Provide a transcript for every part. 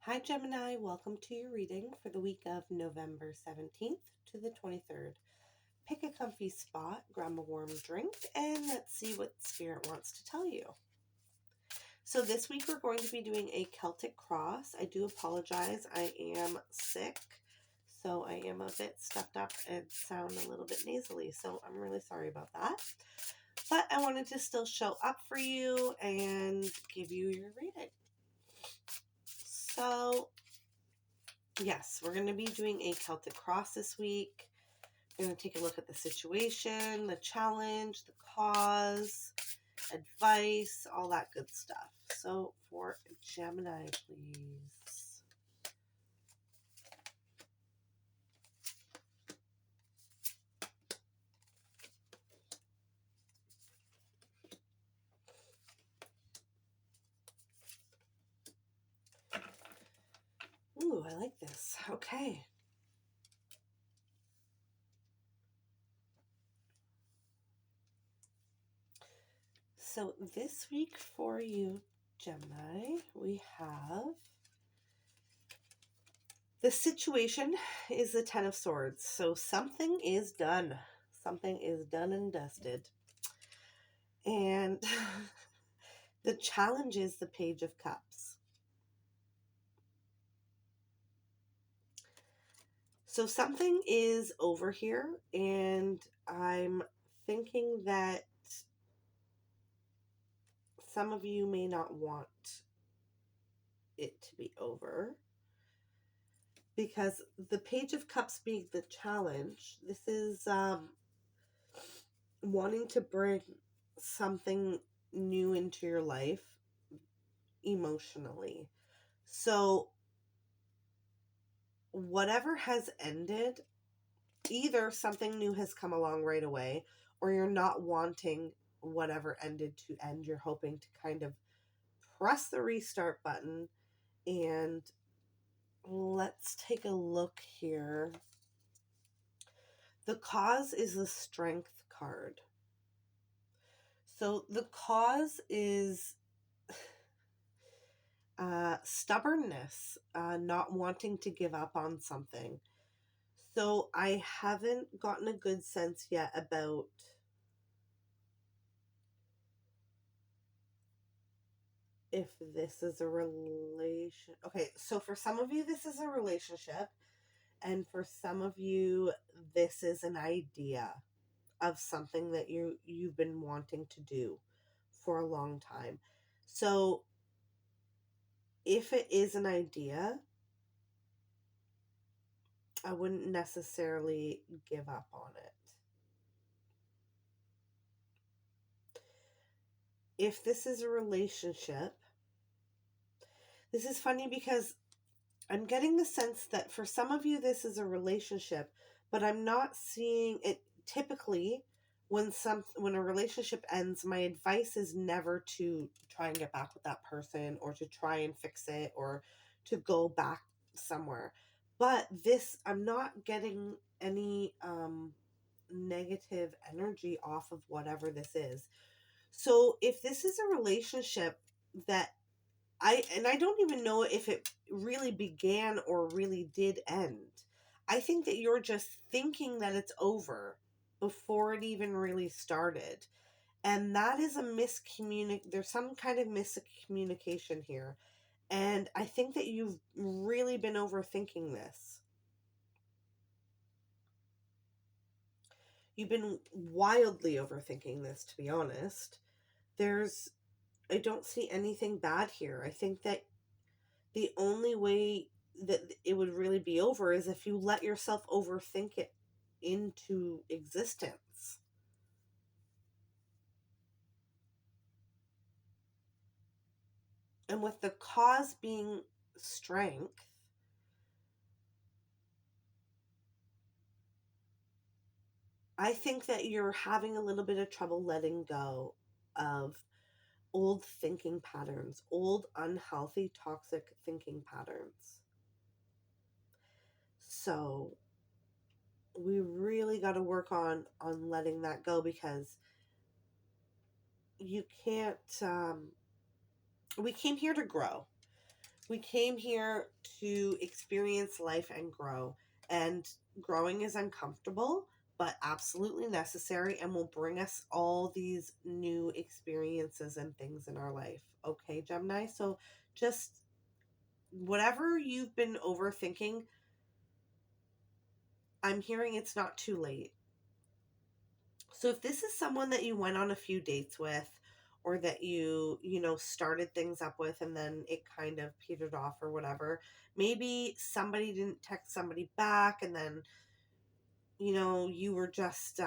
Hi, Gemini. Welcome to your reading for the week of November 17th to the 23rd. Pick a comfy spot, grab a warm drink, and let's see what Spirit wants to tell you. So this week we're going to be doing a Celtic cross. I do apologize. I am sick, so I am a bit stuffed up and sound a little bit nasally, so I'm really sorry about that. But I wanted to still show up for you and give you your reading. So yes, we're going to be doing a Celtic cross this week. We're going to take a look at the situation, the challenge, the cause, advice, all that good stuff. So for Gemini, please. Ooh, I like this. Okay. So this week for you, Gemini, we have the situation is the Ten of Swords. So something is done. Something is done and dusted. And the challenge is the Page of Cups. So something is over here, and I'm thinking that some of you may not want it to be over, because the Page of Cups being the challenge, this is wanting to bring something new into your life emotionally. So whatever has ended, either something new has come along right away, or you're not wanting whatever ended to end. You're hoping to kind of press the restart button. And let's take a look here. The cause is the Strength card. So the cause is stubbornness, not wanting to give up on something. So I haven't gotten a good sense yet about if this is a relation. Okay, so for some of you, this is a relationship. And for some of you, this is an idea of something that you've been wanting to do for a long time. So if it is an idea, I wouldn't necessarily give up on it. If this is a relationship, this is funny because I'm getting the sense that for some of you, this is a relationship, but I'm not seeing it. Typically, when a relationship ends, my advice is never to try and get back with that person, or to try and fix it, or to go back somewhere. But this, I'm not getting any negative energy off of whatever this is. So if this is a relationship that I don't even know if it really began or really did end. I think that you're just thinking that it's over before it even really started. And that is there's some kind of miscommunication here. And I think that you've really been overthinking this. You've been wildly overthinking this, to be honest. I don't see anything bad here. I think that the only way that it would really be over is if you let yourself overthink it into existence. And with the cause being strength, I think that you're having a little bit of trouble letting go of old thinking patterns, old unhealthy, toxic thinking patterns. So we really got to work on letting that go, because you can't we came here to grow. We came here to experience life and grow. And growing is uncomfortable, but absolutely necessary and will bring us all these new experiences and things in our life. Okay, Gemini? So just whatever you've been overthinking, I'm hearing it's not too late. So if this is someone that you went on a few dates with, or that you started things up with and then it kind of petered off or whatever, maybe somebody didn't text somebody back and then, you were just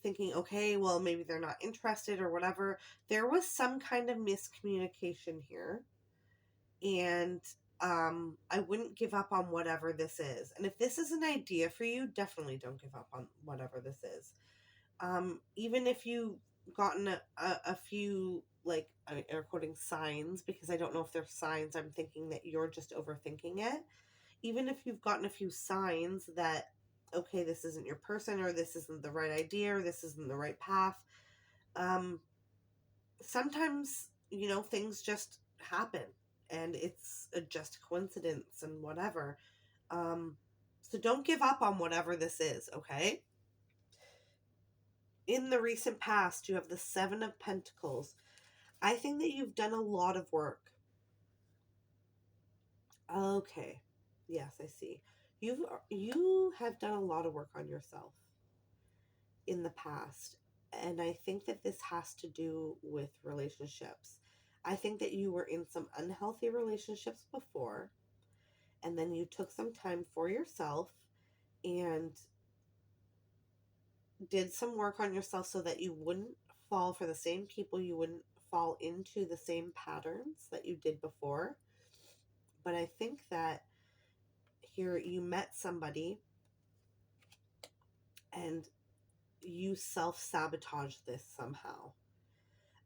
thinking, okay, well, maybe they're not interested or whatever. There was some kind of miscommunication here. And I wouldn't give up on whatever this is. And if this is an idea for you, definitely don't give up on whatever this is. Even if you've gotten a few, like, air quoting signs, because I don't know if they're signs, I'm thinking that you're just overthinking it. Even if you've gotten a few signs that, okay, this isn't your person, or this isn't the right idea, or this isn't the right path, um, sometimes, things just happen and it's a just coincidence and whatever. Um, so don't give up on whatever this is, okay? In the recent past, you have the Seven of Pentacles. I think that you've done a lot of work. Okay. Yes, I see. You have done a lot of work on yourself in the past. And I think that this has to do with relationships. I think that you were in some unhealthy relationships before, and then you took some time for yourself and did some work on yourself so that you wouldn't fall for the same people, you wouldn't fall into the same patterns that you did before. But I think that here you met somebody and you self-sabotage this somehow.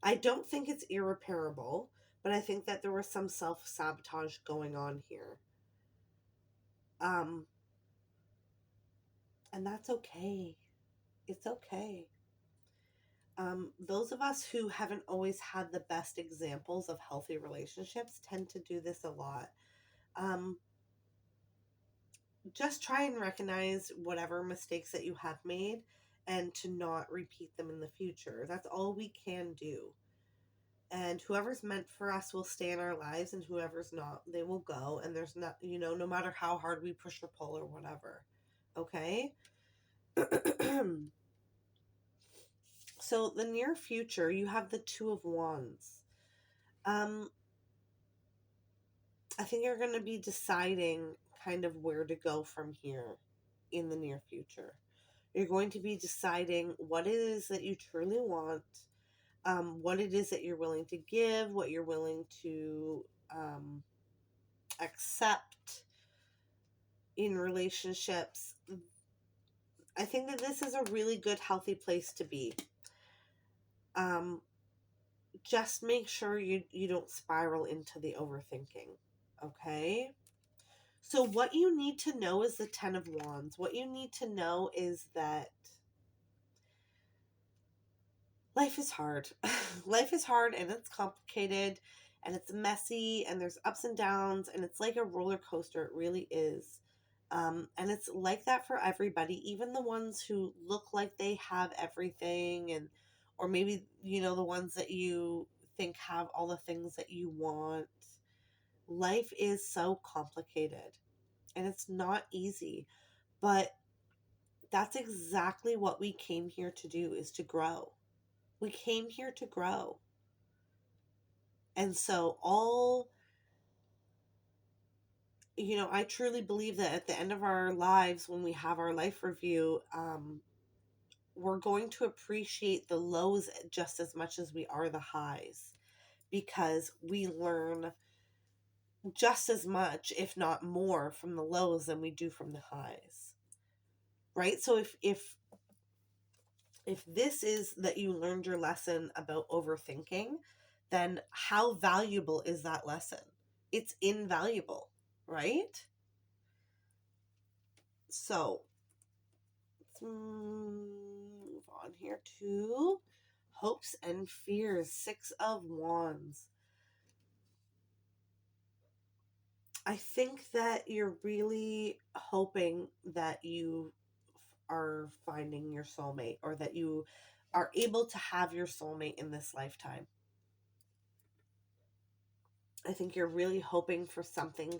I don't think it's irreparable, but I think that there was some self-sabotage going on here. Um, and that's okay. It's okay. Those of us who haven't always had the best examples of healthy relationships tend to do this a lot. Um, just try and recognize whatever mistakes that you have made and to not repeat them in the future. That's all we can do. And whoever's meant for us will stay in our lives, and whoever's not, they will go. And there's not, no matter how hard we push or pull or whatever. Okay? So the near future, you have the Two of Wands. I think you're going to be deciding kind of where to go from here in the near future. You're going to be deciding what it is that you truly want, what it is that you're willing to give, what you're willing to accept in relationships. I think that this is a really good, healthy place to be. Just make sure you don't spiral into the overthinking, okay? So what you need to know is the Ten of Wands. What you need to know is that life is hard. Life is hard and it's complicated and it's messy and there's ups and downs and it's like a roller coaster. It really is. And it's like that for everybody, even the ones who look like they have everything, and or maybe, the ones that you think have all the things that you want. Life is so complicated and it's not easy, but that's exactly what we came here to do, is to grow. We came here to grow. And so I truly believe that at the end of our lives, when we have our life review, we're going to appreciate the lows just as much as we are the highs, because we learn just as much, if not more, from the lows than we do from the highs. Right? So if this is that you learned your lesson about overthinking, then how valuable is that lesson? It's invaluable, right? So let's move on here to hopes and fears. Six of Wands. I think that you're really hoping that you are finding your soulmate, or that you are able to have your soulmate in this lifetime. I think you're really hoping for something,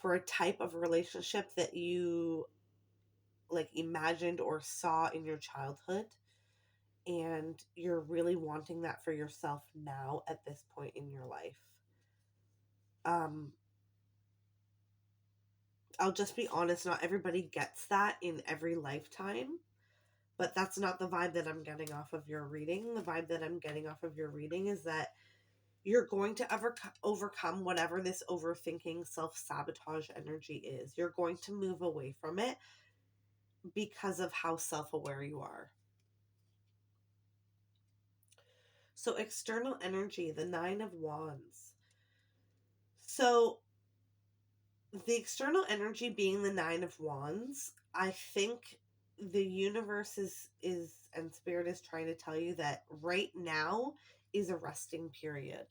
for a type of relationship that you like imagined or saw in your childhood, and you're really wanting that for yourself now at this point in your life. Um I'll just be honest, not everybody gets that in every lifetime, but that's not the vibe that I'm getting off of your reading. The vibe that I'm getting off of your reading is that you're going to overcome whatever this overthinking, self-sabotage energy is. You're going to move away from it because of how self-aware you are. So external energy, the 9 of Wands. So the external energy being the 9 of Wands, I think the universe is and spirit is trying to tell you that right now is a resting period.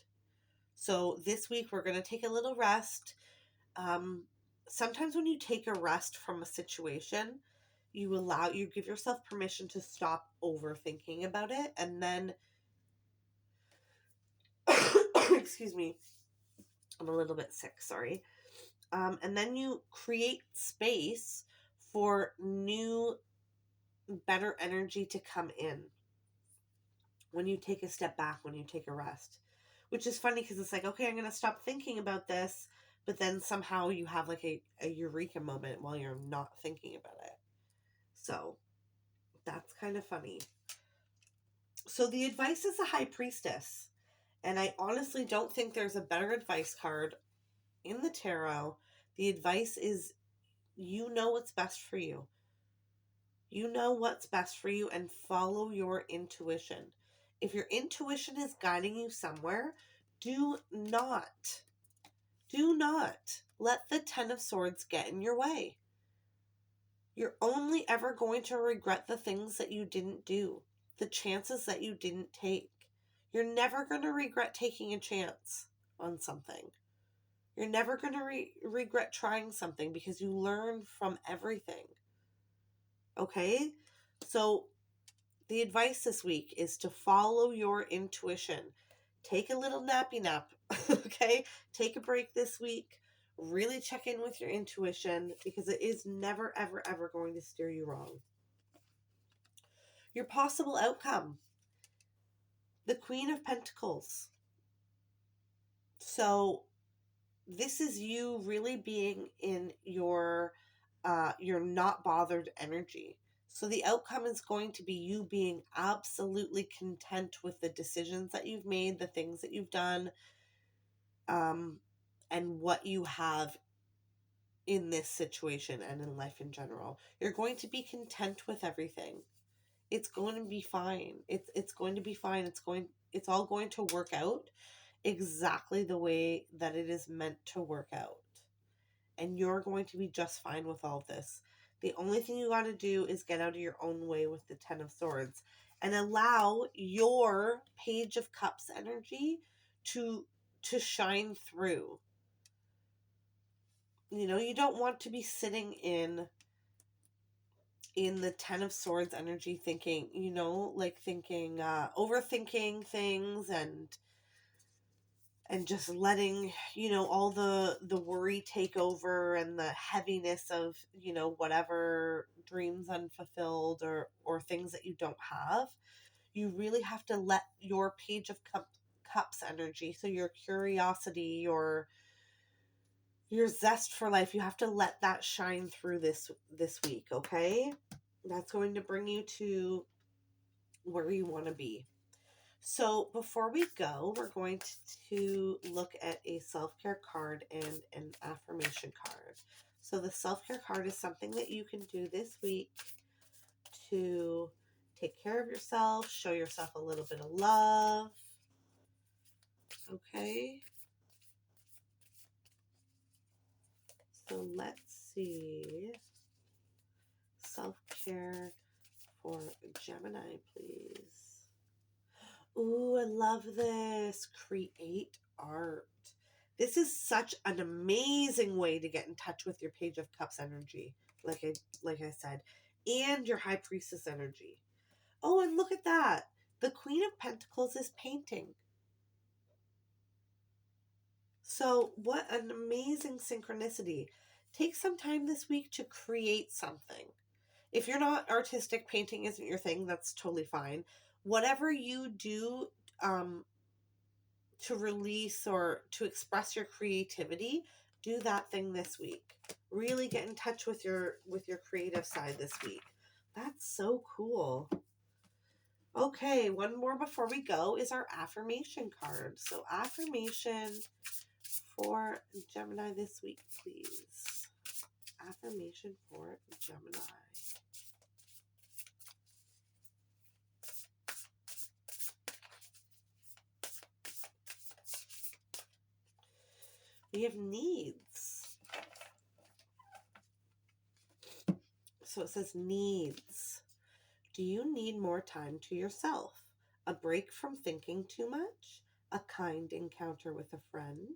So this week we're going to take a little rest. Sometimes when you take a rest from a situation, you give yourself permission to stop overthinking about it, and then excuse me, I'm a little bit sick, sorry. And then you create space for new, better energy to come in when you take a step back, when you take a rest. Which is funny because it's like, okay, I'm going to stop thinking about this, but then somehow you have like a eureka moment while you're not thinking about it. So that's kind of funny. So the advice is the High Priestess. And I honestly don't think there's a better advice card in the tarot. The advice is, you know what's best for you. You know what's best for you, and follow your intuition. If your intuition is guiding you somewhere, do not let the 10 of Swords get in your way. You're only ever going to regret the things that you didn't do, the chances that you didn't take. You're never going to regret taking a chance on something. You're never going to regret trying something, because you learn from everything. Okay? So the advice this week is to follow your intuition. Take a little nappy nap, okay? Take a break this week. Really check in with your intuition, because it is never, ever, ever going to steer you wrong. Your possible outcome, the Queen of Pentacles. So this is you really being in your not bothered energy. So the outcome is going to be you being absolutely content with the decisions that you've made, the things that you've done, and what you have in this situation and in life in general. You're going to be content with everything. It's going to be fine. It's going to be fine. It's all going to work out exactly the way that it is meant to work out. And you're going to be just fine with all this. The only thing you got to do is get out of your own way with the 10 of Swords and allow your Page of Cups energy to shine through. You know, you don't want to be sitting in the 10 of Swords energy thinking, overthinking things and just letting, all the worry take over, and the heaviness of, whatever dreams unfulfilled or things that you don't have. You really have to let your Page of Cups energy, so your curiosity, your zest for life, you have to let that shine through this week, okay? That's going to bring you to where you want to be. So before we go, we're going to look at a self-care card and an affirmation card. So the self-care card is something that you can do this week to take care of yourself, show yourself a little bit of love. Okay. So let's see. Self-care for Gemini, please. Ooh, I love this. Create art. This is such an amazing way to get in touch with your Page of Cups energy, like I said, and your High Priestess energy. Oh, and look at that. The Queen of Pentacles is painting. So, what an amazing synchronicity. Take some time this week to create something. If you're not artistic, painting isn't your thing, that's totally fine. Whatever you do to release or to express your creativity, do that thing this week. Really get in touch with your creative side this week. That's so cool. Okay, one more before we go is our affirmation card. So affirmation for Gemini this week, please. Affirmation for Gemini. We have needs. So it says needs. Do you need more time to yourself? A break from thinking too much? A kind encounter with a friend?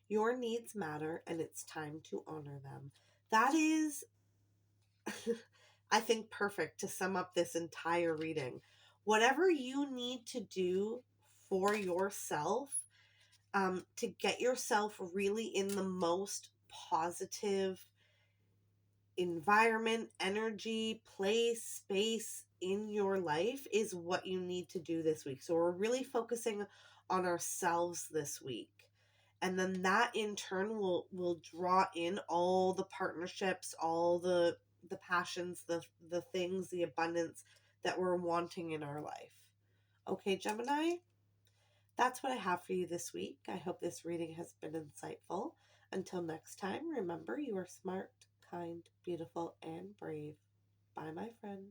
Your needs matter and it's time to honor them. That is, I think, perfect to sum up this entire reading. Whatever you need to do for yourself, to get yourself really in the most positive environment, energy, place, space in your life is what you need to do this week. So we're really focusing on ourselves this week. And then that in turn will draw in all the partnerships, all the passions, the things, the abundance that we're wanting in our life. Okay, Gemini? That's what I have for you this week. I hope this reading has been insightful. Until next time, remember you are smart, kind, beautiful, and brave. Bye, my friend.